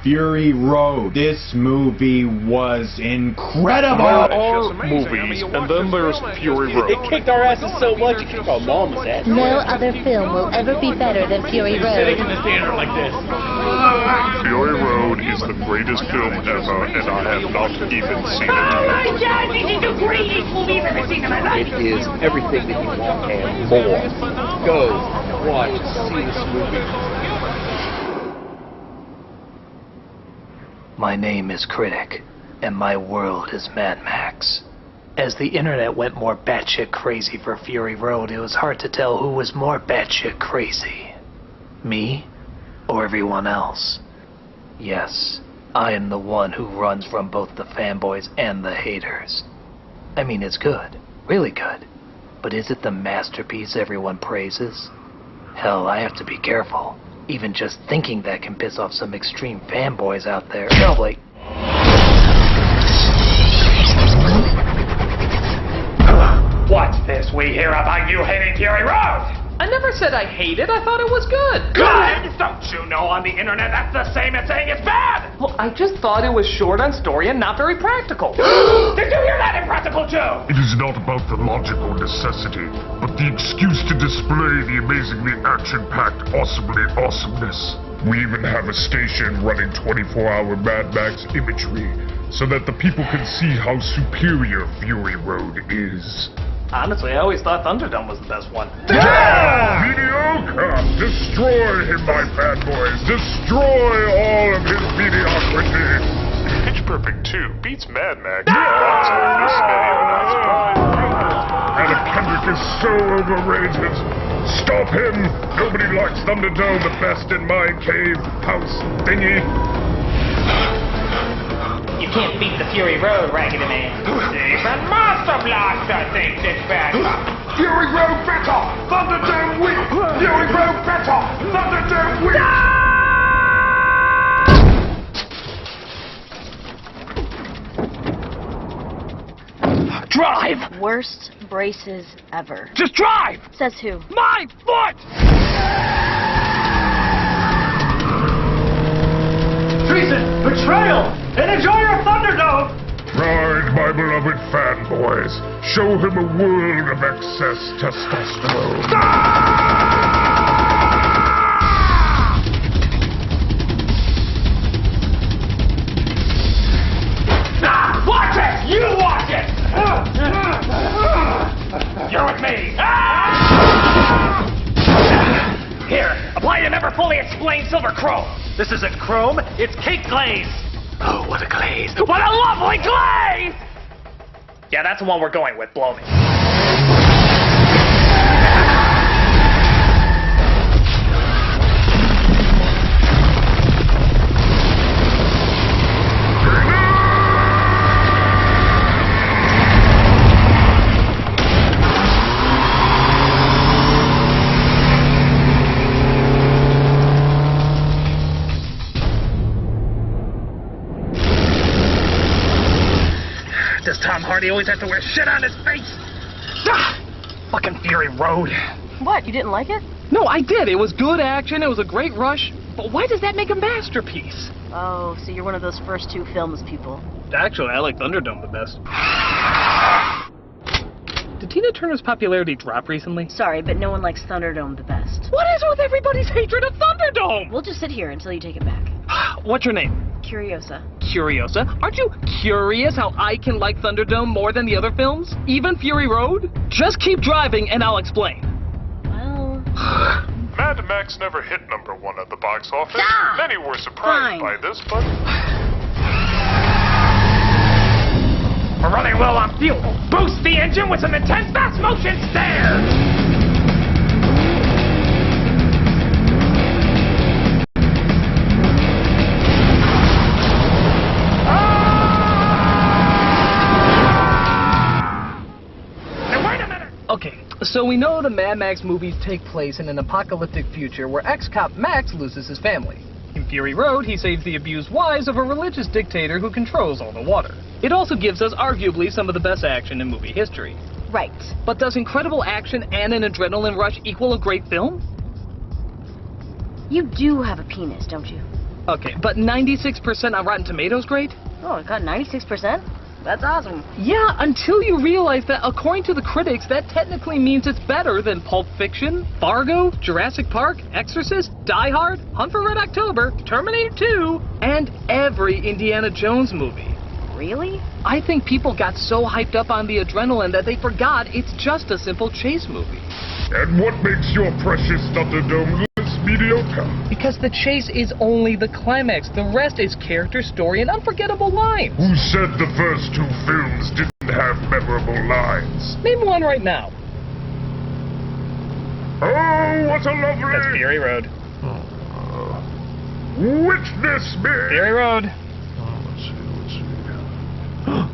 Fury Road. This movie was incredible! There are movies, and then there's Fury Road. It kicked our asses so much it kicked our mom's ass. No other film will ever be better than Fury Road. In the theater like this. Fury Road is the greatest film ever, and I have not even seen it. Oh my God, this is the greatest movie I've ever seen in my life! It is everything that you want and more. Go, watch, see this movie. My name is Critic, and my world is Mad Max. As the internet went more batshit crazy for Fury Road, it was hard to tell who was more batshit crazy. Me, or everyone else. Yes, I am the one who runs from both the fanboys and the haters. I mean, it's good, really good. But is it the masterpiece everyone praises? Hell, I have to be careful. Even just thinking that can piss off some extreme fanboys out there. No, like... What's this we hear about you hating Fury Road? I never said I hated. I thought it was good. Good? Don't you know on the internet that's the same as saying it's bad? Well, I just thought it was short on story and not very practical. Did you hear that, Impractical Joe? It is not about the logical necessity, but the excuse to display the amazingly action-packed awesomely awesomeness. We even have a station running 24-hour Mad Max imagery, so that the people can see how superior Fury Road is. Honestly, I always thought Thunderdome was the best one. Yeah! Mediocre! Destroy him, my fanboys! Destroy all of his mediocrity! Pitch Perfect 2 beats Mad Max. Adam Kendrick is so overrated. Stop him! Nobody likes Thunderdome the best in my cave house thingy. You can't beat the Fury Road, Raggedy Man. Even Monster Blaster thinks it's bad. Fury Road better! Thunderdome weak! Fury Road better! Thunderdome weak! Drive! Worst braces ever. Just drive! Says who? My foot! Treason! Betrayal! And enjoy your Thunderdome! Ride, my beloved fanboys. Show him a world of excess testosterone. Watch it! You watch it! You're with me! Here, apply the never fully explained silver chrome. This isn't chrome, it's cake glaze. Oh, what a glaze. What a lovely glaze! Yeah, that's the one we're going with. Blow me. Does Tom Hardy always have to wear shit on his face? Ah, fucking Fury Road. What, you didn't like it? No, I did. It was good action. It was a great rush. But why does that make a masterpiece? Oh, so you're one of those first two films people. Actually, I like Thunderdome the best. Did Tina Turner's popularity drop recently? Sorry, but no one likes Thunderdome the best. What is with everybody's hatred of Thunderdome? We'll just sit here until you take it back. What's your name? Curiosa. Curiosa? Aren't you curious how I can like Thunderdome more than the other films? Even Fury Road? Just keep driving and I'll explain. Well... Mad Max never hit #1 at the box office. Stop! Many were surprised Fine. by this, but... We're running low on fuel. Boost the engine with some intense fast motion stare. Okay, so we know the Mad Max movies take place in an apocalyptic future where ex-cop Max loses his family. In Fury Road, he saves the abused wives of a religious dictator who controls all the water. It also gives us arguably some of the best action in movie history. Right. But does incredible action and an adrenaline rush equal a great film? You do have a penis, don't you? Okay, but 96% on Rotten Tomatoes grade? Oh, it got 96%? That's awesome. Yeah, until you realize that according to the critics, that technically means it's better than Pulp Fiction, Fargo, Jurassic Park, Exorcist, Die Hard, Hunt for Red October, Terminator 2, and every Indiana Jones movie. Really? I think people got so hyped up on the adrenaline that they forgot it's just a simple chase movie. And what makes your precious Thunderdome less mediocre? Because the chase is only the climax. The rest is character, story, and unforgettable lines. Who said the first two films didn't have memorable lines? Name one right now. Oh, what a lovely... That's Fury Road. Witness me! Fury Road. Let's see.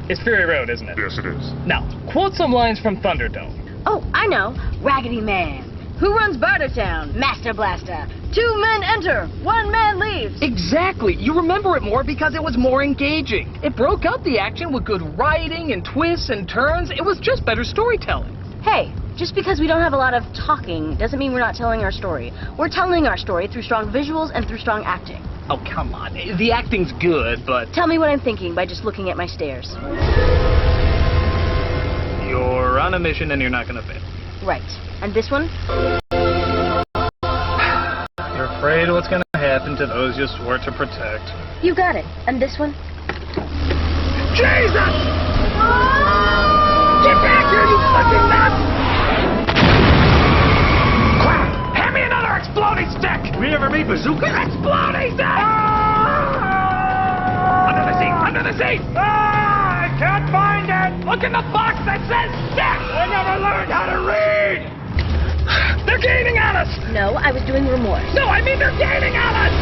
It's Fury Road, isn't it? Yes, it is. Now, quote some lines from Thunderdome. Oh, I know. Raggedy Man. Who runs Bartertown? Master Blaster. 2 men enter, 1 man leaves. Exactly. You remember it more because it was more engaging. It broke up the action with good writing and twists and turns. It was just better storytelling. Hey, just because we don't have a lot of talking doesn't mean we're not telling our story. We're telling our story through strong visuals and through strong acting. Oh, come on. The acting's good, but... Tell me what I'm thinking by just looking at my stares. You're on a mission and you're not gonna fail. Right. And this one? You're afraid of what's gonna happen to those you swore to protect. You got it. And this one? Jesus! Get back here, you fucking nuts! Crap! Hand me another exploding stick! We ever made bazookas? Exploding stick! Under the seat! Under the seat! I can't find it! Look in the box that says stick! I never learned how to read! They're gaining on us! No, I was doing remorse. No, I mean they're gaining on us!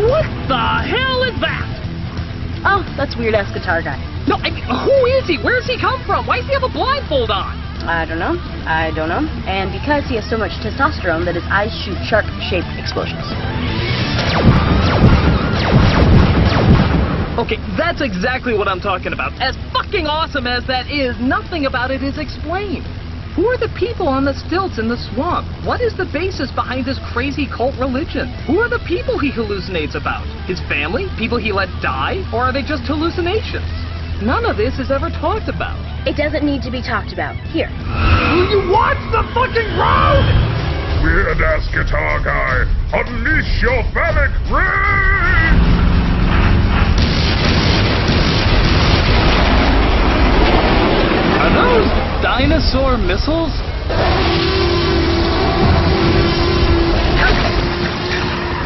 What the hell is that? Oh, that's weird-ass guitar guy. No, I mean, who is he? Where does he come from? Why does he have a blindfold on? I don't know. And because he has so much testosterone that his eyes shoot shark-shaped explosions. Okay, that's exactly what I'm talking about. As fucking awesome as that is, nothing about it is explained. Who are the people on the stilts in the swamp? What is the basis behind his crazy cult religion? Who are the people he hallucinates about? His family? People he let die? Or are they just hallucinations? None of this is ever talked about. It doesn't need to be talked about. Here. Will you watch the fucking road? Weird-ass guitar guy, unleash your phallic rage! Are those dinosaur missiles?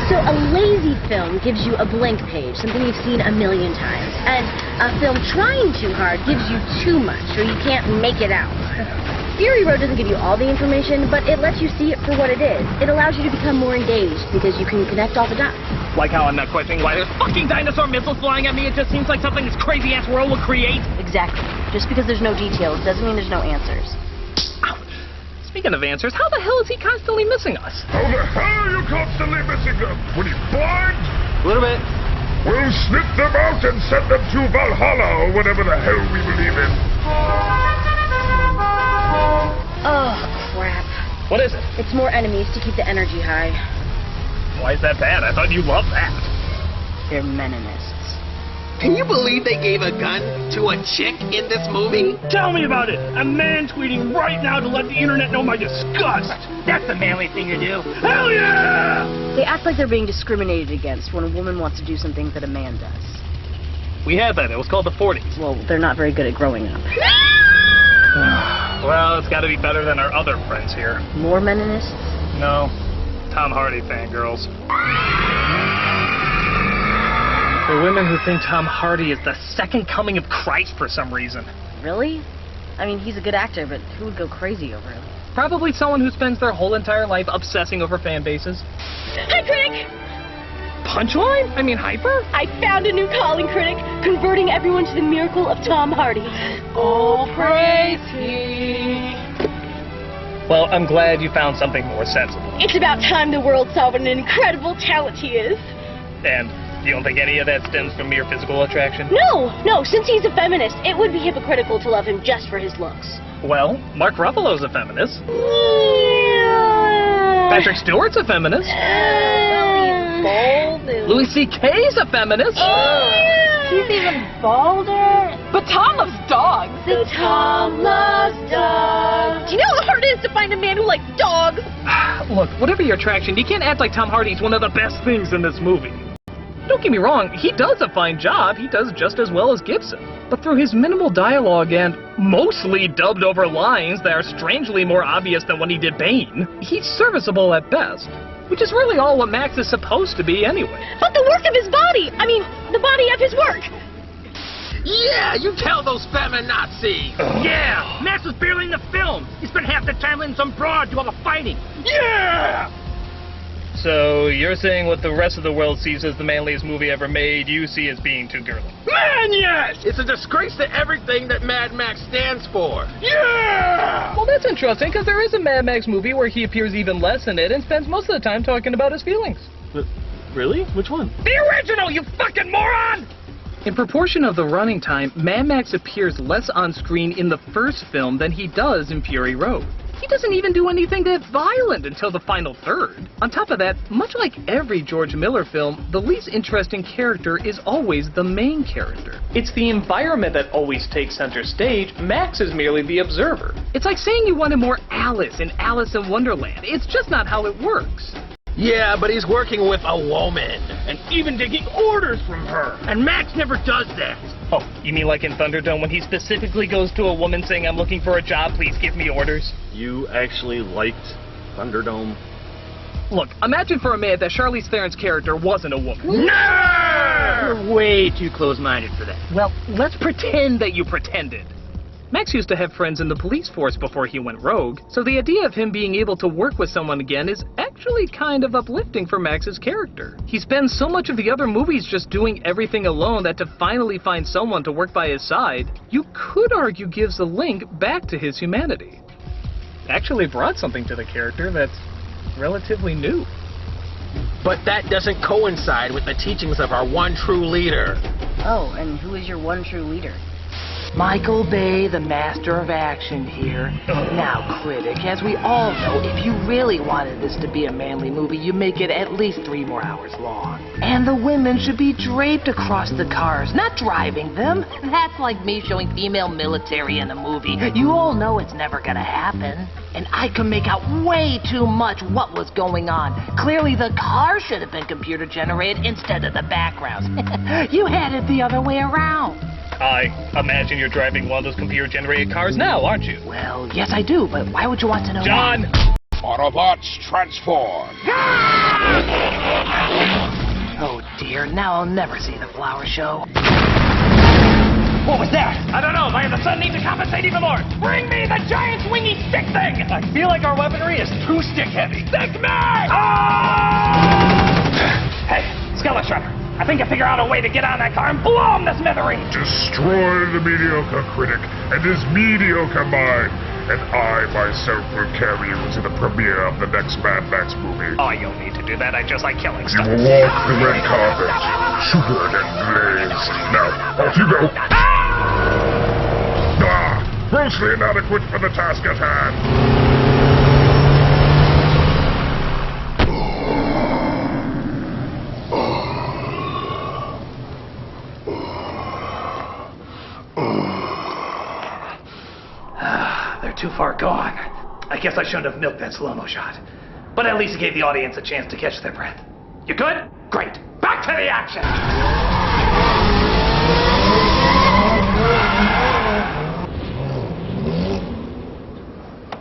So a lazy film gives you a blank page, something you've seen a million times. And a film trying too hard gives you too much, or you can't make it out. Fury Road doesn't give you all the information, but it lets you see it for what it is. It allows you to become more engaged because you can connect all the dots. Like how I'm not questioning why there's fucking dinosaur missiles flying at me. It just seems like something this crazy-ass world would create. Exactly. Just because there's no details doesn't mean there's no answers. Ouch. Speaking of answers, how the hell is he constantly missing us? How the hell are you constantly missing them? When he's blind? A little bit. We'll snip them out and send them to Valhalla or whatever the hell we believe in. Oh, crap. What is it? It's more enemies to keep the energy high. Why is that bad? I thought you loved that. They're Meninists. Can you believe they gave a gun to a chick in this movie? Tell me about it. A man tweeting right now to let the internet know my disgust. That's the manly thing to do. Hell yeah! They act like they're being discriminated against when a woman wants to do some things that a man does. We had that. It was called the 40s. Well, they're not very good at growing up. Well, it's got to be better than our other friends here. More Meninists? No. Tom Hardy fangirls. For women who think Tom Hardy is the second coming of Christ for some reason. Really? I mean, he's a good actor, but who would go crazy over him? Probably someone who spends their whole entire life obsessing over fan bases. Hi, Critic! Punchline? I mean, hyper? I found a new calling, Critic, converting everyone to the miracle of Tom Hardy. Oh, praise he. Well, I'm glad you found something more sensible. It's about time the world saw what an incredible talent he is. And you don't think any of that stems from mere physical attraction? No, since he's a feminist, it would be hypocritical to love him just for his looks. Well, Mark Ruffalo's a feminist. Patrick Stewart's a feminist. Louis C.K.'s a feminist. He's even bolder. But Tom loves dogs. The Tom loves dogs. Do you know how hard it is to find a man who likes dogs? Look, whatever your attraction, you can't act like Tom Hardy's one of the best things in this movie. Don't get me wrong, he does a fine job. He does just as well as Gibson. But through his minimal dialogue and mostly dubbed over lines that are strangely more obvious than when he did Bane, he's serviceable at best. Which is really all what Max is supposed to be anyway. But the work of his body! I mean, the body of his work! Yeah, you tell those feminazis. Yeah! Max was barely in the film. He spent half the time letting some broad do all the fighting. Yeah! So, you're saying what the rest of the world sees as the manliest movie ever made, you see as being too girly? Man, yes! It's a disgrace to everything that Mad Max stands for. Yeah! Well, that's interesting, because there is a Mad Max movie where he appears even less in it and spends most of the time talking about his feelings. Really? Which one? The original, you fucking moron! In proportion of the running time, Mad Max appears less on screen in the first film than he does in Fury Road. He doesn't even do anything that violent until the final third. On top of that, much like every George Miller film, the least interesting character is always the main character. It's the environment that always takes center stage. Max is merely the observer. It's like saying you wanted more Alice in Alice in Wonderland. It's just not how it works. Yeah, but he's working with a woman. And even taking orders from her. And Max never does that. Oh, you mean like in Thunderdome when he specifically goes to a woman saying, "I'm looking for a job, please give me orders"? You actually liked Thunderdome? Look, imagine for a minute that Charlize Theron's character wasn't a woman. No! You're way too close-minded for that. Well, let's pretend that you pretended. Max used to have friends in the police force before he went rogue, so the idea of him being able to work with someone again is actually kind of uplifting for Max's character. He spends so much of the other movies just doing everything alone that to finally find someone to work by his side, you could argue gives a link back to his humanity. Actually brought something to the character that's relatively new. But that doesn't coincide with the teachings of our one true leader. Oh, and who is your one true leader? Michael Bay, the master of action here. Now, Critic, as we all know, if you really wanted this to be a manly movie, you make it at least 3 more hours long. And the women should be draped across the cars, not driving them. That's like me showing female military in a movie. You all know it's never gonna happen. And I can make out way too much what was going on. Clearly the car should have been computer generated instead of the backgrounds. You had it the other way around. I imagine you're driving one of those computer-generated cars now, aren't you? Well, yes I do, but why would you want to know John! that? Autobots transform. Oh dear, now I'll never see the flower show. What was that? I don't know, but the sun needs to compensate even more. Bring me the giant swingy stick thing! I feel like our weaponry is too stick-heavy. Stick me! Hey, Skeleton Shredder. I think I figure out a way to get on that car and blow him to smithereens. Destroy the mediocre critic and his mediocre mind, and I myself will carry you to the premiere of the next Mad Max movie. Oh, you don't need to do that. I just like killing You stuff. will walk the red carpet, sugared and glazed. Now, off you go. Grossly inadequate for the task at hand. They're too far gone. I guess I shouldn't have milked that slow-mo shot. But at least it gave the audience a chance to catch their breath. You good? Great. Back to the action!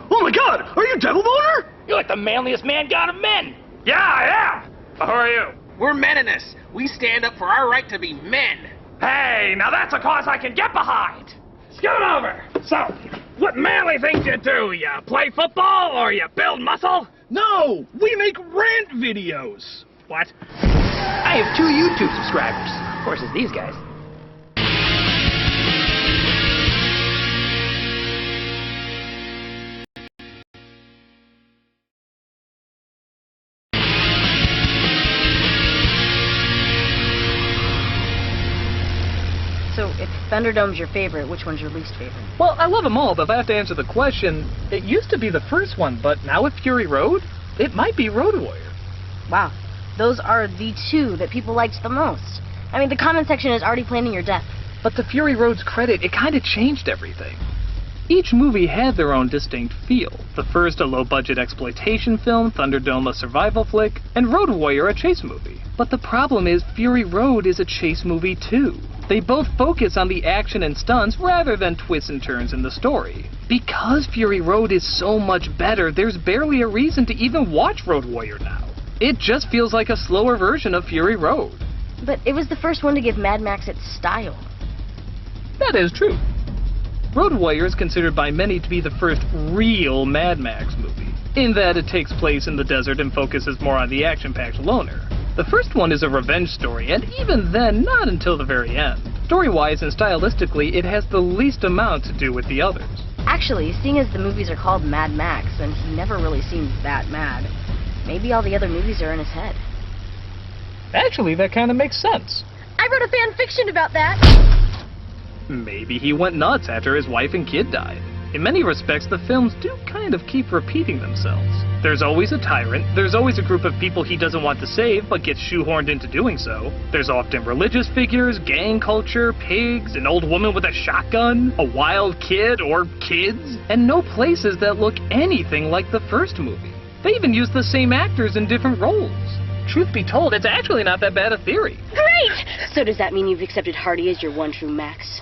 Oh my god! Are you Devil Boner? You're like the manliest man god of men! Yeah, I am! But who are you? We're Meninists. We stand up for our right to be men. Hey, now that's a cause I can get behind! Scoot over! So, what manly things you do? You play football or you build muscle? No! We make rant videos! What? I have 2 YouTube subscribers. Of course, it's these guys. So if Thunderdome's your favorite, which one's your least favorite? Well, I love them all, but if I have to answer the question, it used to be the first one, but now with Fury Road, it might be Road Warrior. Wow. Those are the two that people liked the most. I mean, the comment section is already planning your death. But to Fury Road's credit, it kind of changed everything. Each movie had their own distinct feel. The first a low-budget exploitation film, Thunderdome a survival flick, and Road Warrior a chase movie. But the problem is, Fury Road is a chase movie too. They both focus on the action and stunts rather than twists and turns in the story. Because Fury Road is so much better, there's barely a reason to even watch Road Warrior now. It just feels like a slower version of Fury Road. But it was the first one to give Mad Max its style. That is true. Road Warrior is considered by many to be the first real Mad Max movie, in that it takes place in the desert and focuses more on the action-packed loner. The first one is a revenge story, and even then, not until the very end. Story-wise and stylistically, it has the least amount to do with the others. Actually, seeing as the movies are called Mad Max, and he never really seems that mad, maybe all the other movies are in his head. Actually, that kind of makes sense. I wrote a fan fiction about that! Maybe he went nuts after his wife and kid died. In many respects, the films do kind of keep repeating themselves. There's always a tyrant, there's always a group of people he doesn't want to save but gets shoehorned into doing so. There's often religious figures, gang culture, pigs, an old woman with a shotgun, a wild kid or kids, and no places that look anything like the first movie. They even use the same actors in different roles. Truth be told, it's actually not that bad a theory. Great! So does that mean you've accepted Hardy as your one true Max?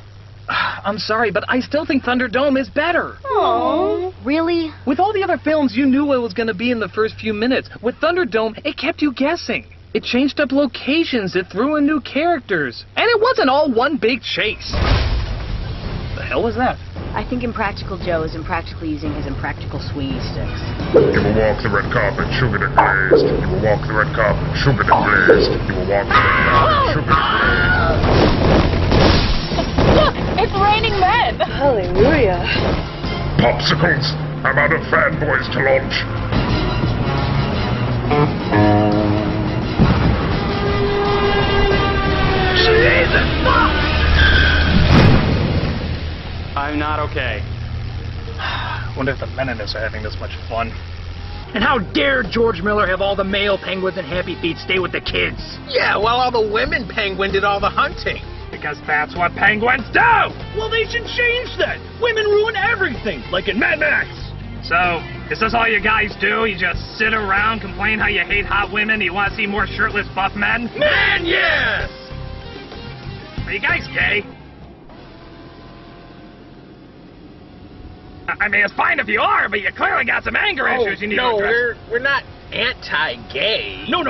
I'm sorry, but I still think Thunderdome is better. Oh, really? With all the other films, you knew what was going to be in the first few minutes. With Thunderdome, it kept you guessing. It changed up locations, it threw in new characters. And it wasn't all one big chase. The hell was that? I think Impractical Joe is impractically using his impractical swinging sticks. You will walk the red carpet, sugared and glazed. You will walk the red carpet, sugared and glazed. You will walk the red carpet, sugared and glazed. Look, it's raining men! Hallelujah. Popsicles! I'm out of fanboys to launch. I'm not okay. Wonder if the Meninists are having this much fun. And how dare George Miller have all the male penguins and Happy Feet stay with the kids? Yeah, while all the women penguin did all the hunting. Because that's what penguins do! Well, they should change that. Women ruin everything, like in Mad Max. So, is this all you guys do? You just sit around, complain how you hate hot women, you want to see more shirtless buff men? Man, yes! Are you guys gay? I mean, it's fine if you are, but you clearly got some anger issues you need to address. We're not anti-gay. No.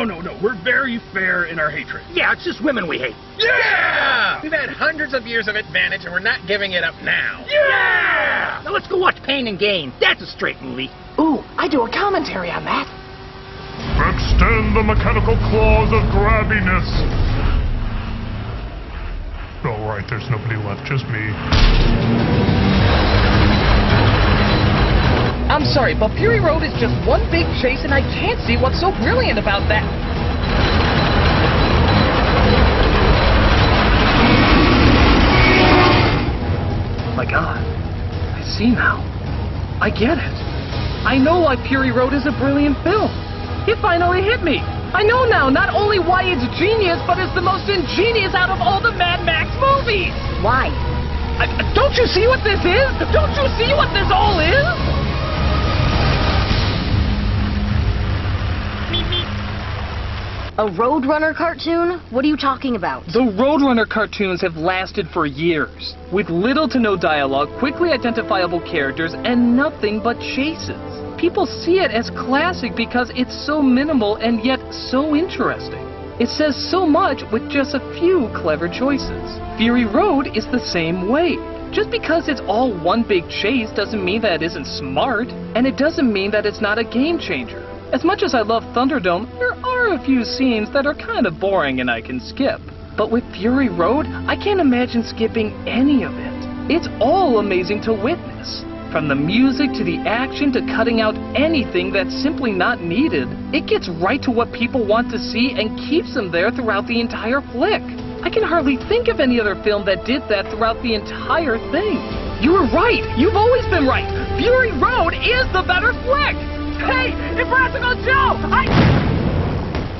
We're very fair in our hatred. Yeah, it's just women we hate. Yeah! We've had hundreds of years of advantage and we're not giving it up now. Yeah! Now let's go watch Pain and Gain. That's a straight movie. Ooh, I do a commentary on that. Extend the mechanical claws of grabbiness. All right, there's nobody left, just me. I'm sorry, but Fury Road is just one big chase, and I can't see what's so brilliant about that. My God, I see now. I get it. I know why Fury Road is a brilliant film. It finally hit me. I know now not only why it's genius, but it's the most ingenious out of all the Mad Max movies. Why? Don't you see what this is? Don't you see what this all is? A Roadrunner cartoon? What are you talking about? The Roadrunner cartoons have lasted for years, with little to no dialogue, quickly identifiable characters, and nothing but chases. People see it as classic because it's so minimal and yet so interesting. It says so much with just a few clever choices. Fury Road is the same way. Just because it's all one big chase doesn't mean that it isn't smart, and it doesn't mean that it's not a game changer. As much as I love Thunderdome, there are a few scenes that are kind of boring and I can skip. But with Fury Road, I can't imagine skipping any of it. It's all amazing to witness. From the music to the action to cutting out anything that's simply not needed, it gets right to what people want to see and keeps them there throughout the entire flick. I can hardly think of any other film that did that throughout the entire thing. You were right. You've always been right. Fury Road is the better flick. Hey, Impractical Joe!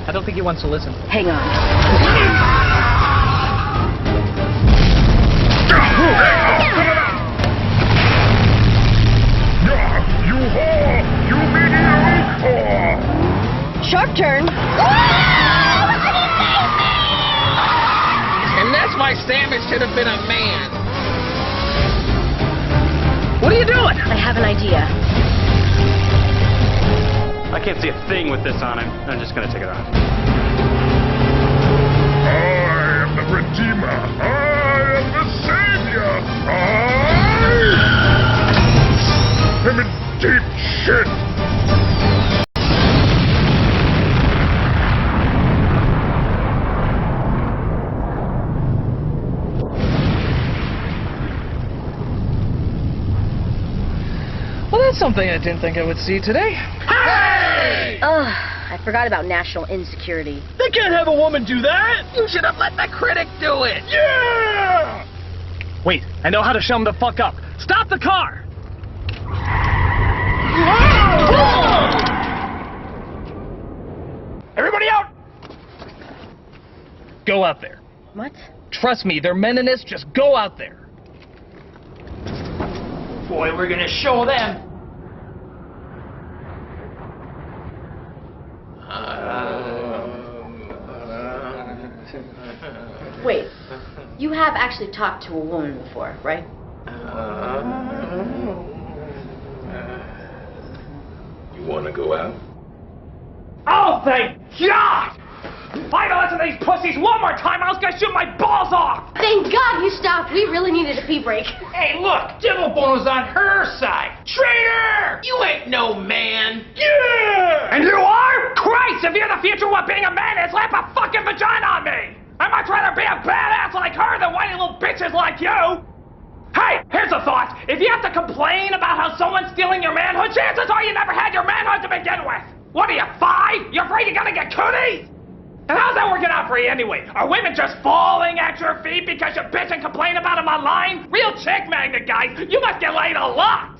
I don't think he wants to listen. Hang on. You whore! You mediocre whore! Sharp turn. And that's why Samus should have been a man. What are you doing? I have an idea. I can't see a thing with this on him. I'm just gonna take it off. I am the Redeemer. I am the Savior. I am in deep shit. Well, that's something I didn't think I would see today. Hey! Ugh, I forgot about national insecurity. They can't have a woman do that! You should have let the critic do it. Yeah! Wait, I know how to show him the fuck up. Stop the car! Everybody out! Go out there. What? Trust me, they're Meninists. Just go out there. Boy, we're gonna show them. Wait, you have actually talked to a woman before, right? You want to go out? Oh, thank God! If I don't listen to these pussies one more time, I was gonna shoot my balls off! Thank God you stopped. We really needed a pee break. Hey, look, Dimplebone was on her side. Traitor! You ain't no man. Yeah! And you are? Christ, if you're the future of what being a man is, slap a fucking vagina on me! I'd much rather be a badass like her than whiny little bitches like you! Hey, here's a thought. If you have to complain about how someone's stealing your manhood, chances are you never had your manhood to begin with! What are you, 5? You're afraid you're gonna get cooties? And how's that working out for you anyway? Are women just falling at your feet because you bitch and complain about them online? Real chick magnet, guys, you must get laid a lot!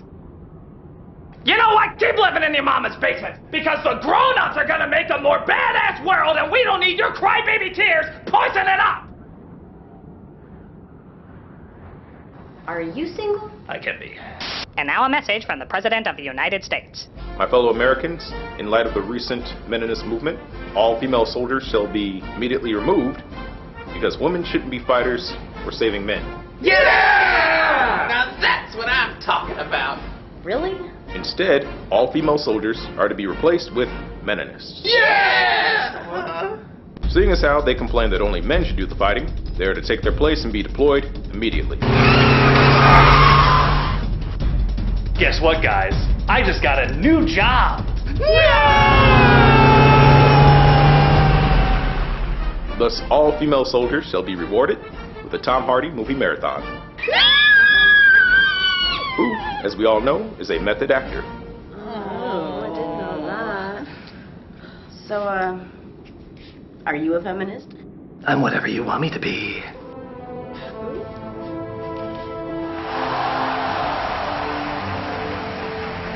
You know what? Keep living in your mama's basement, because the grown-ups are gonna make a more badass world, and we don't need your crybaby tears poisoning it up! Are you single? I can be. And now a message from the President of the United States. My fellow Americans, in light of the recent Meninist movement, all female soldiers shall be immediately removed because women shouldn't be fighters for saving men. Yeah! Now that's what I'm talking about. Really? Instead, all female soldiers are to be replaced with Meninists. Yeah! Seeing as how they complain that only men should do the fighting, they are to take their place and be deployed immediately. Guess what, guys? I just got a new job! Thus, all female soldiers shall be rewarded with a Tom Hardy movie marathon. Who, as we all know, is a method actor. Oh, I didn't know that. So, are you a feminist? I'm whatever you want me to be.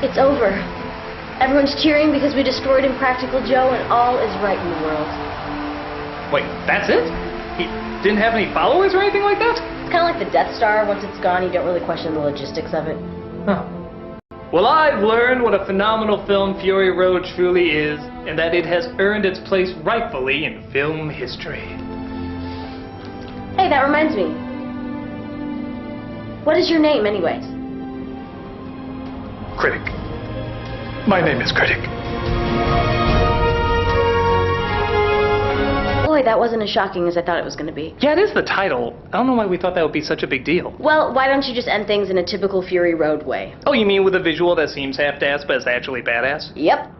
It's over. Everyone's cheering because we destroyed Impractical Joe and all is right in the world. Wait, that's it? He didn't have any followers or anything like that? It's kind of like the Death Star. Once it's gone, you don't really question the logistics of it. Huh. Well, I've learned what a phenomenal film Fury Road truly is, and that it has earned its place rightfully in film history. Hey, that reminds me. What is your name, anyways? Critic. My name is Critic. Boy, that wasn't as shocking as I thought it was going to be. Yeah, it is the title. I don't know why we thought that would be such a big deal. Well, why don't you just end things in a typical Fury Road way? Oh, you mean with a visual that seems half-assed but is actually badass? Yep.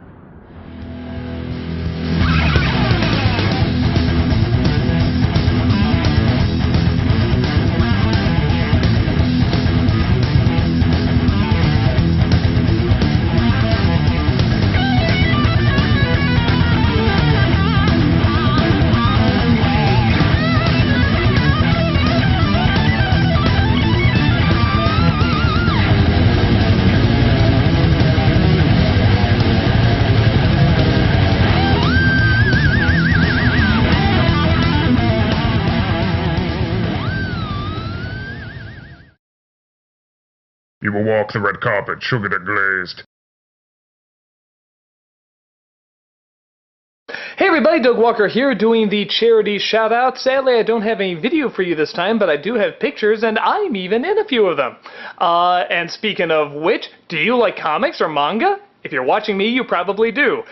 You will walk the red carpet, sugared and glazed. Hey everybody, Doug Walker here doing the charity shout out. Sadly, I don't have any video for you this time, but I do have pictures and I'm even in a few of them. And speaking of which, do you like comics or manga? If you're watching me, you probably do.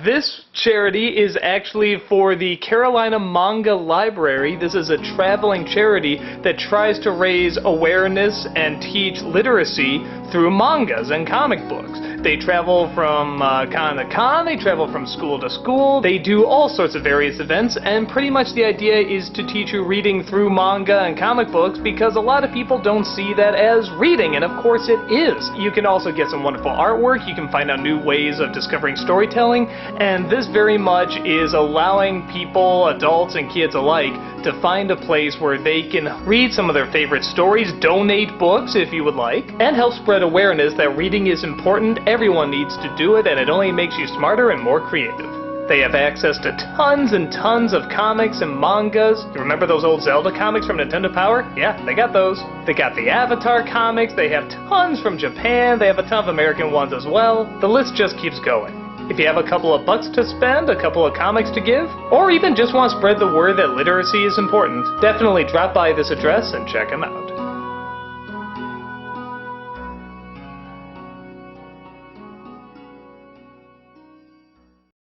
This charity is actually for the Carolina Manga Library. This is a traveling charity that tries to raise awareness and teach literacy through mangas and comic books. They travel from con to con, they travel from school to school, they do all sorts of various events, and pretty much the idea is to teach you reading through manga and comic books because a lot of people don't see that as reading, and of course it is. You can also get some wonderful artwork, you can find out new ways of discovering storytelling, and this very much is allowing people, adults and kids alike, to find a place where they can read some of their favorite stories, donate books if you would like, and help spread awareness that reading is important, everyone needs to do it, and it only makes you smarter and more creative. They have access to tons and tons of comics and mangas. You remember those old Zelda comics from Nintendo Power? Yeah, they got those. They got the Avatar comics, they have tons from Japan, they have a ton of American ones as well. The list just keeps going. If you have a couple of bucks to spend, a couple of comics to give, or even just want to spread the word that literacy is important, definitely drop by this address and check them out.